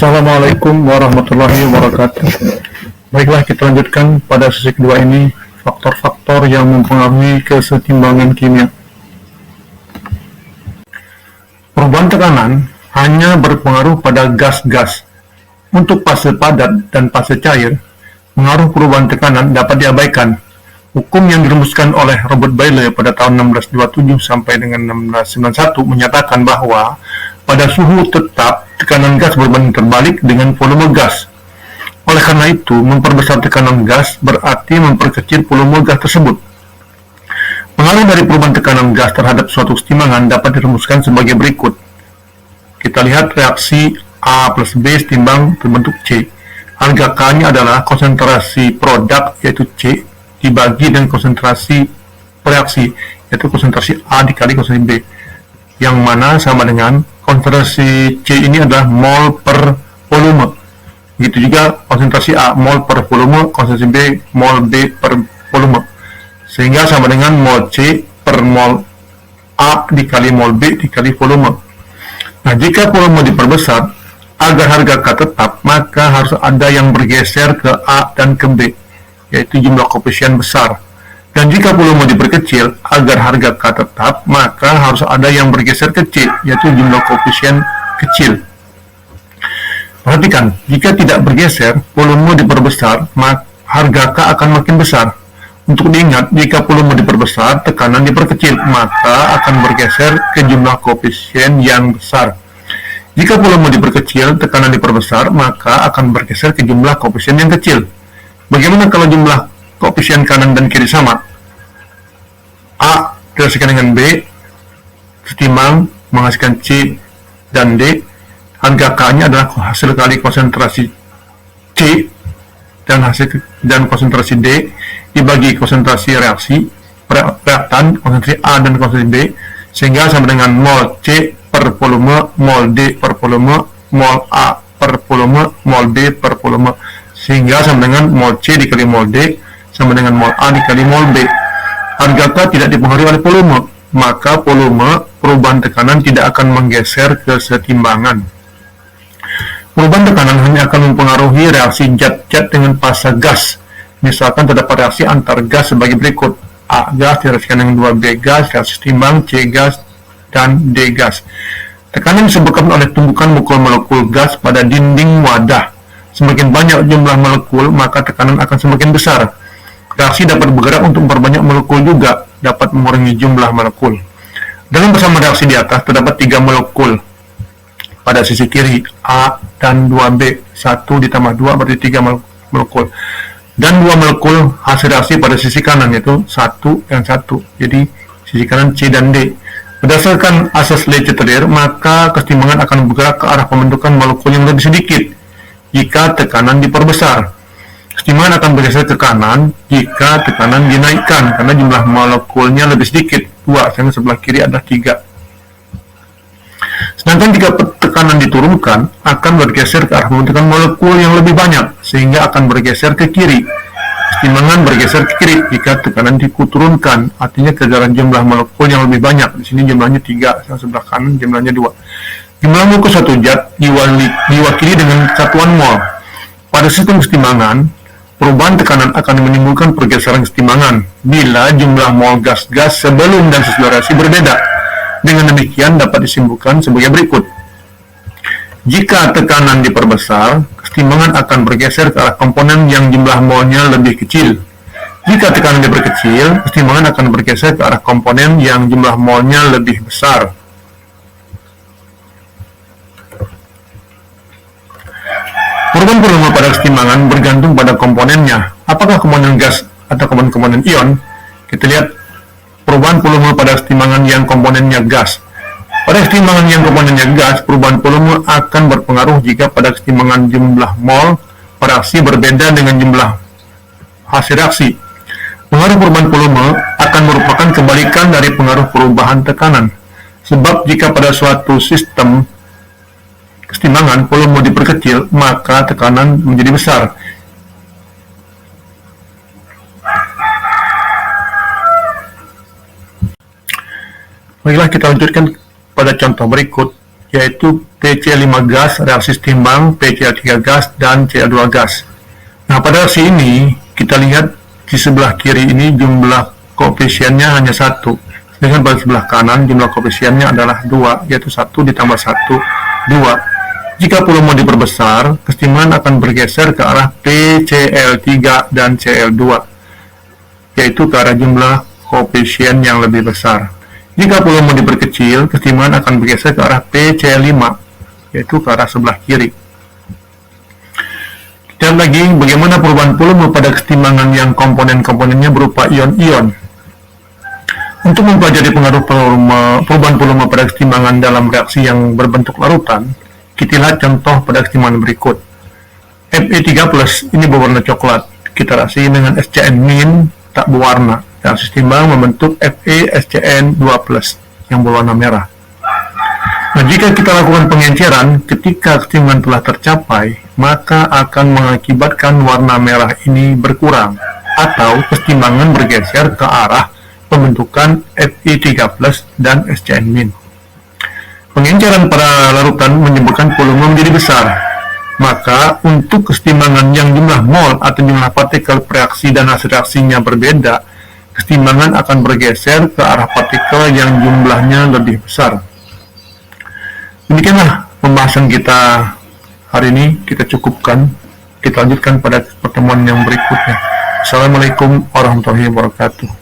Assalamualaikum warahmatullahi wabarakatuh. Baiklah, kita lanjutkan pada sesi kedua ini, faktor-faktor yang mempengaruhi kesetimbangan kimia. Perubahan tekanan hanya berpengaruh pada gas-gas. Untuk fase padat dan fase cair, pengaruh perubahan tekanan dapat diabaikan. Hukum yang dirumuskan oleh Robert Boyle pada tahun 1627 sampai dengan 1691 menyatakan bahwa pada suhu tetap, tekanan gas berbanding terbalik dengan volume gas. Oleh karena itu, memperbesar tekanan gas berarti memperkecil volume gas tersebut. Pengaruh dari perubahan tekanan gas terhadap suatu kesetimbangan dapat dirumuskan sebagai berikut. Kita lihat reaksi A plus B setimbang berbentuk C. Harga K-nya adalah konsentrasi produk, yaitu C, dibagi dengan konsentrasi reaksi, yaitu konsentrasi A dikali konsentrasi B, yang mana sama dengan konsentrasi C ini adalah mol per volume. Begitu juga konsentrasi A mol per volume, konsentrasi B mol B per volume. Sehingga sama dengan mol C per mol A dikali mol B dikali volume. Nah, jika volume diperbesar agar harga K tetap, maka harus ada yang bergeser ke A dan ke B, yaitu jumlah koefisien besar. Dan jika volume diperkecil agar harga K tetap, maka harus ada yang bergeser ke C, yaitu jumlah koefisien kecil. Perhatikan, jika tidak bergeser, volume diperbesar, maka harga K akan makin besar. Untuk diingat, jika volume diperbesar, tekanan diperkecil, maka akan bergeser ke jumlah koefisien yang besar. Jika volume diperkecil, tekanan diperbesar, maka akan bergeser ke jumlah koefisien yang kecil. Bagaimana kalau jumlah koefisien kanan dan kiri sama? A dikalikan dengan B setimbang menghasilkan C dan D. Harga K-nya adalah hasil kali konsentrasi C dan konsentrasi D dibagi konsentrasi reaksi reaktan konsentrasi A dan konsentrasi B, sehingga sama dengan mol C per volume, mol D per volume, mol A per volume, mol B per volume, sehingga sama dengan mol C dikali mol D sama dengan mol A dikali mol B. Harga K tidak dipengaruhi oleh volume, maka volume perubahan tekanan tidak akan menggeser kesetimbangan. Perubahan tekanan hanya akan mempengaruhi reaksi zat-zat dengan fase gas. Misalkan terdapat reaksi antar gas sebagai berikut: A gas direaksikan dengan 2B gas, reaksi setimbang C gas dan D gas. Tekanan disebabkan oleh tumbukan molekul gas pada dinding wadah. Semakin banyak jumlah molekul, maka tekanan akan semakin besar. Reaksi dapat bergerak untuk memperbanyak molekul juga, dapat mengurangi jumlah molekul. Dalam bersama reaksi di atas, terdapat 3 molekul pada sisi kiri, A dan 2B. 1 ditambah 2 berarti 3 molekul. Dan 2 molekul hasil reaksi pada sisi kanan, yaitu 1 dan 1. Jadi, sisi kanan C dan D. Berdasarkan asas Letetrier, maka kesetimbangan akan bergerak ke arah pembentukan molekul yang lebih sedikit jika tekanan diperbesar. Kesetimbangan akan bergeser ke kanan jika tekanan dinaikkan, karena jumlah molekulnya lebih sedikit, 2, sehingga sebelah kiri ada 3. Sedangkan jika tekanan diturunkan, akan bergeser ke arah pembentukan molekul yang lebih banyak, sehingga akan bergeser ke kiri. Kesetimbangan bergeser ke kiri jika tekanan diturunkan, artinya kegeseran jumlah molekul yang lebih banyak. Di sini jumlahnya 3, yang sebelah kanan jumlahnya 2. Jumlah molekul satu zat diwakili dengan satuan mol. Pada sistem kesetimbangan, perubahan tekanan akan menimbulkan pergeseran kesetimbangan bila jumlah mol gas-gas sebelum dan sesudah reaksi berbeda. Dengan demikian dapat disimpulkan sebagai berikut. Jika tekanan diperbesar, kesetimbangan akan bergeser ke arah komponen yang jumlah molnya lebih kecil. Jika tekanan diperkecil, kesetimbangan akan bergeser ke arah komponen yang jumlah molnya lebih besar. Perubahan volume pada kesetimbangan bergantung pada komponennya. Apakah komponen gas atau komponen ion? Kita lihat perubahan volume pada kesetimbangan yang komponennya gas. Pada kesetimbangan yang komponennya gas, perubahan volume akan berpengaruh jika pada kesetimbangan jumlah mol reaksi berbeda dengan jumlah hasil reaksi. Pengaruh perubahan volume akan merupakan kebalikan dari pengaruh perubahan tekanan. Sebab jika pada suatu sistem kesetimbangan volume diperkecil, maka tekanan menjadi besar. Baiklah, kita lanjutkan pada contoh berikut, yaitu PC5 gas, reaksi setimbang PCl3 gas, dan Cl2 gas. Nah, pada reaksi ini, kita lihat di sebelah kiri ini jumlah koefisiennya hanya 1, sedangkan pada sebelah kanan jumlah koefisiennya adalah 2, yaitu 1 ditambah 1, 2. Jika volume diperbesar, kesetimbangan akan bergeser ke arah PCl3 dan Cl2, yaitu ke arah jumlah koefisien yang lebih besar. Jika volume diperkecil, kesetimbangan akan bergeser ke arah PC5, yaitu ke arah sebelah kiri. Kita lihat lagi bagaimana perubahan volume pada kesetimbangan yang komponen-komponennya berupa ion-ion. Untuk mempelajari pengaruh perubahan volume pada kesetimbangan dalam reaksi yang berbentuk larutan, kita lihat contoh pada kesetimbangan berikut. Fe3+ ini berwarna coklat. Kita reaksi dengan SCN- tak berwarna. Reaksi setimbang membentuk FeSCN2+ yang berwarna merah. Nah, jika kita lakukan pengenceran ketika kesetimbangan telah tercapai, maka akan mengakibatkan warna merah ini berkurang atau kesetimbangan bergeser ke arah pembentukan Fe3+ dan SCN-. Pengenceran pada larutan menyebabkan volume menjadi besar. Maka untuk kesetimbangan yang jumlah mol atau jumlah partikel reaksi dan hasil reaksinya berbeda, kesetimbangan akan bergeser ke arah partikel yang jumlahnya lebih besar. Demikianlah pembahasan kita hari ini, kita cukupkan. Kita lanjutkan pada pertemuan yang berikutnya. Assalamualaikum warahmatullahi wabarakatuh.